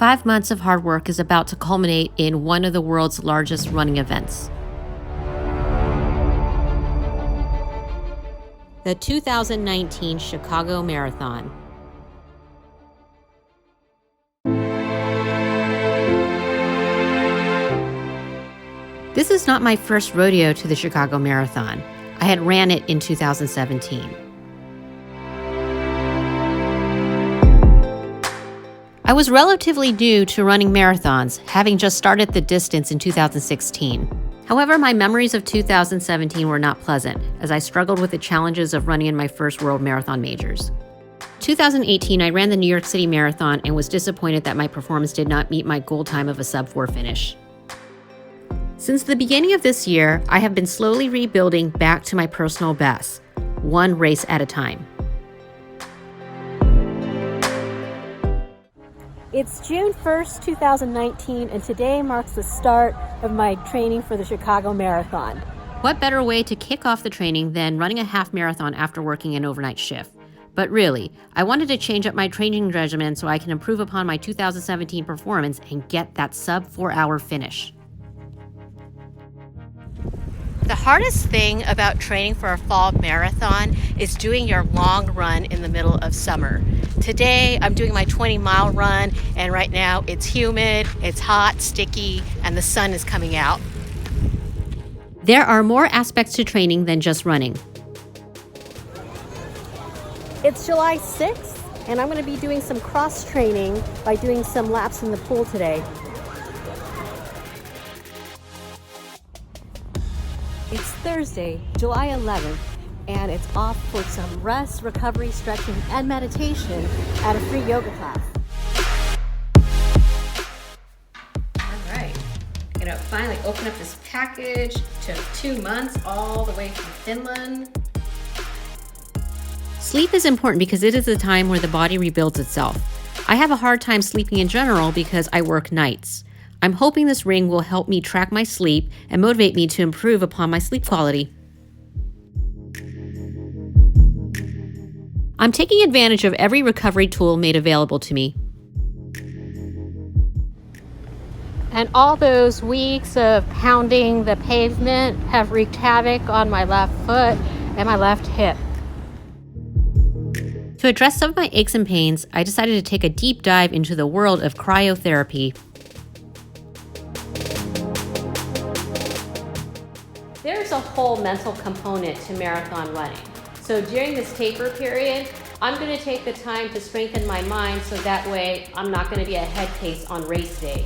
5 months of hard work is about to culminate in one of the world's largest running events. The 2019 Chicago Marathon. This is not my first rodeo to the Chicago Marathon. I had ran it in 2017. I was relatively new to running marathons, having just started the distance in 2016. However, my memories of 2017 were not pleasant, as I struggled with the challenges of running in my first World Marathon Majors. 2018, I ran the New York City Marathon and was disappointed that my performance did not meet my goal time of a sub-4 finish. Since the beginning of this year, I have been slowly rebuilding back to my personal best, one race at a time. It's June 1st, 2019, and today marks the start of my training for the Chicago Marathon. What better way to kick off the training than running a half marathon after working an overnight shift? But really, I wanted to change up my training regimen so I can improve upon my 2017 performance and get that sub-4 hour finish. The hardest thing about training for a fall marathon is doing your long run in the middle of summer. Today, I'm doing my 20-mile run, and right now it's humid, it's hot, sticky, and the sun is coming out. There are more aspects to training than just running. It's July 6th, and I'm going to be doing some cross-training by doing some laps in the pool today. It's Thursday, July 11th, and it's off for some rest, recovery, stretching, and meditation at a free yoga class. All right, I'm gonna finally open up this package. Took 2 months all the way from Finland. Sleep is important because it is the time where the body rebuilds itself. I have a hard time sleeping in general because I work nights. I'm hoping this ring will help me track my sleep and motivate me to improve upon my sleep quality. I'm taking advantage of every recovery tool made available to me. And all those weeks of pounding the pavement have wreaked havoc on my left foot and my left hip. To address some of my aches and pains, I decided to take a deep dive into the world of cryotherapy. There's a whole mental component to marathon running. So during this taper period, I'm going to take the time to strengthen my mind so that way I'm not going to be a head case on race day.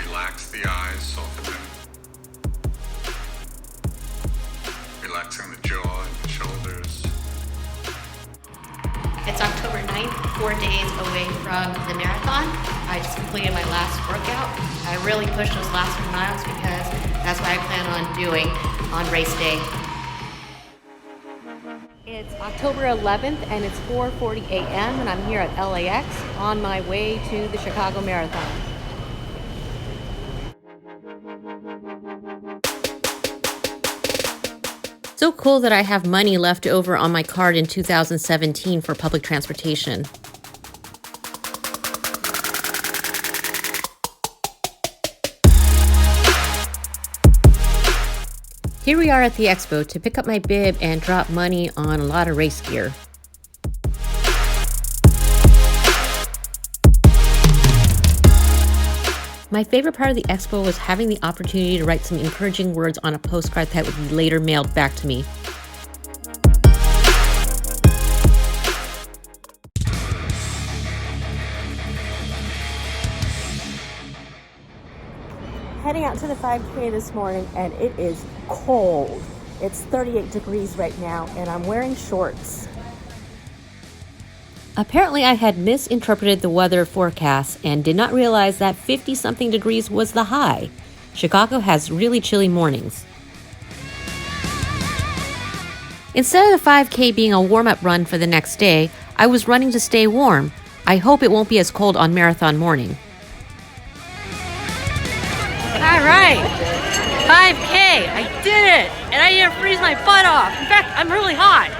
Relax the eyes, soften them. Relaxing the jaw and the shoulders. It's October 9th, 4 days away from the marathon. I just completed my last workout. I really pushed those last 3 miles because that's what I plan on doing on race day. It's October 11th and it's 4:40 a.m. and I'm here at LAX on my way to the Chicago Marathon. So cool that I have money left over on my card in 2017 for public transportation. Here we are at the expo to pick up my bib and drop money on a lot of race gear. My favorite part of the expo was having the opportunity to write some encouraging words on a postcard that would be later mailed back to me. Heading out to the 5K this morning, and it is cold. It's 38 degrees right now, and I'm wearing shorts. Apparently, I had misinterpreted the weather forecast and did not realize that 50-something degrees was the high. Chicago has really chilly mornings. Instead of the 5K being a warm-up run for the next day, I was running to stay warm. I hope it won't be as cold on marathon morning. All right, 5K, I did it, and I didn't freeze my butt off. In fact, I'm really hot.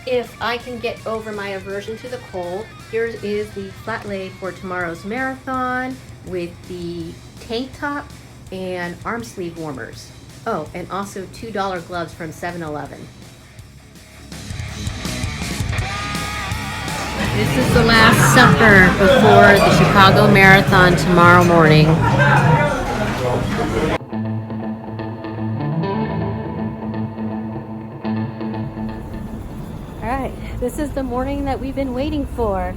If I can get over my aversion to the cold, here is the flat lay for tomorrow's marathon with the tank top and arm sleeve warmers. Oh, and also $2 gloves from 7-Eleven. This is the last supper before the Chicago Marathon tomorrow morning. Alright, this is the morning that we've been waiting for.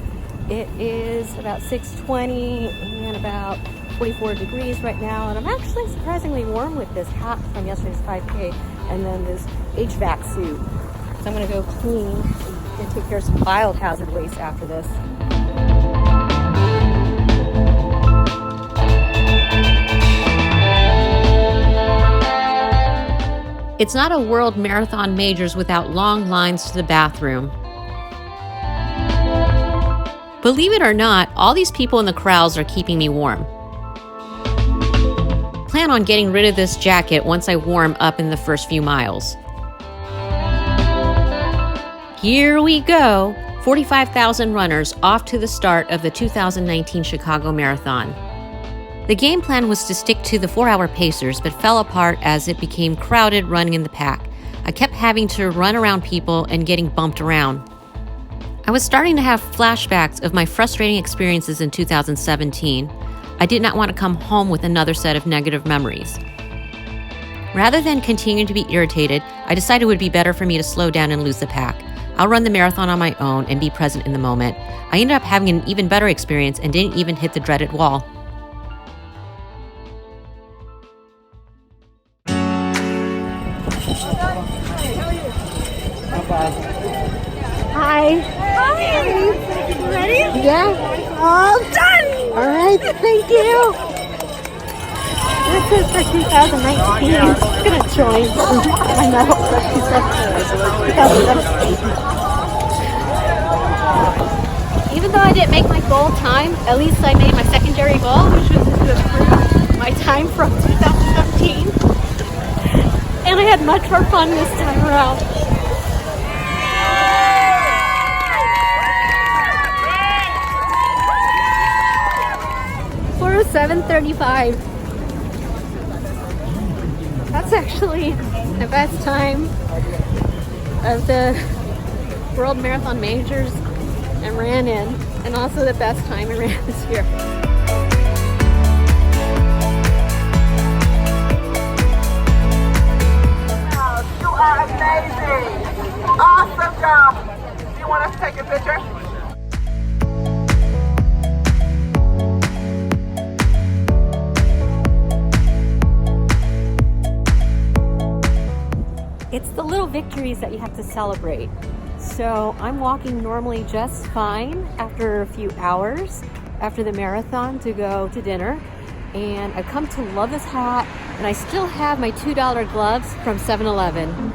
It is about 6:20 and about 44 degrees right now, and I'm actually surprisingly warm with this hat from yesterday's 5K and then this HVAC suit. So I'm going to go clean and take care of some biohazard waste after this. It's not a World Marathon Majors without long lines to the bathroom. Believe it or not, all these people in the crowds are keeping me warm. Plan on getting rid of this jacket once I warm up in the first few miles. Here we go, 45,000 runners off to the start of the 2019 Chicago Marathon. The game plan was to stick to the 4-hour pacers, but fell apart as it became crowded running in the pack. I kept having to run around people and getting bumped around. I was starting to have flashbacks of my frustrating experiences in 2017. I did not want to come home with another set of negative memories. Rather than continue to be irritated, I decided it would be better for me to slow down and lose the pack. I'll run the marathon on my own and be present in the moment. I ended up having an even better experience and didn't even hit the dreaded wall. Hi. Hi. Ready? Yeah. All done. All right. Thank you. This is for 2019. I'm gonna join my medal for 2017. Even though I didn't make my goal time, at least I made my secondary goal, which was to improve my time from 2017. And I had much more fun this time around. For 7:35. That's actually the best time of the World Marathon Majors and ran in, and also the best time I ran this year. Wow, you are amazing! Awesome job! Do you want us to take a picture? It's the little victories that you have to celebrate. So I'm walking normally just fine after a few hours after the marathon to go to dinner. And I've come to love this hat, and I still have my $2 gloves from 7-Eleven.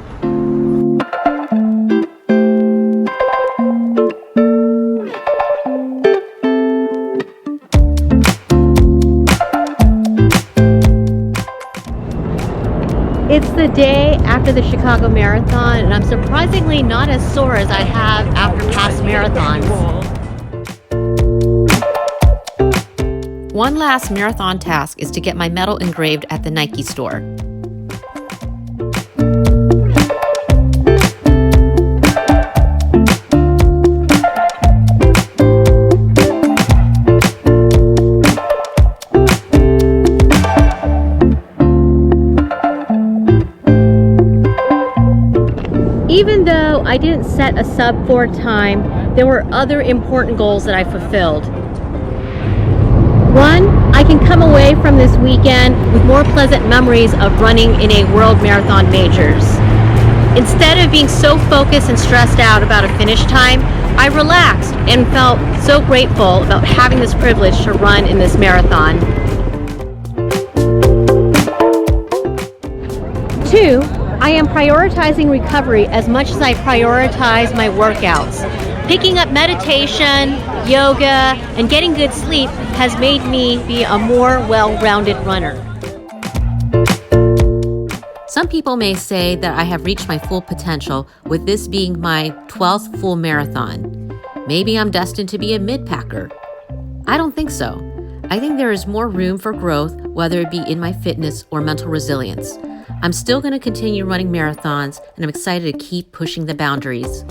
It's the day after the Chicago Marathon, and I'm surprisingly not as sore as I have after past marathons. One last marathon task is to get my medal engraved at the Nike store. Even though I didn't set a sub-4 time, there were other important goals that I fulfilled. One, I can come away from this weekend with more pleasant memories of running in a World Marathon Majors. Instead of being so focused and stressed out about a finish time, I relaxed and felt so grateful about having this privilege to run in this marathon. Two, I am prioritizing recovery as much as I prioritize my workouts. Picking up meditation, yoga, and getting good sleep has made me be a more well-rounded runner. Some people may say that I have reached my full potential, with this being my 12th full marathon. Maybe I'm destined to be a mid-packer. I don't think so. I think there is more room for growth, whether it be in my fitness or mental resilience. I'm still going to continue running marathons, and I'm excited to keep pushing the boundaries.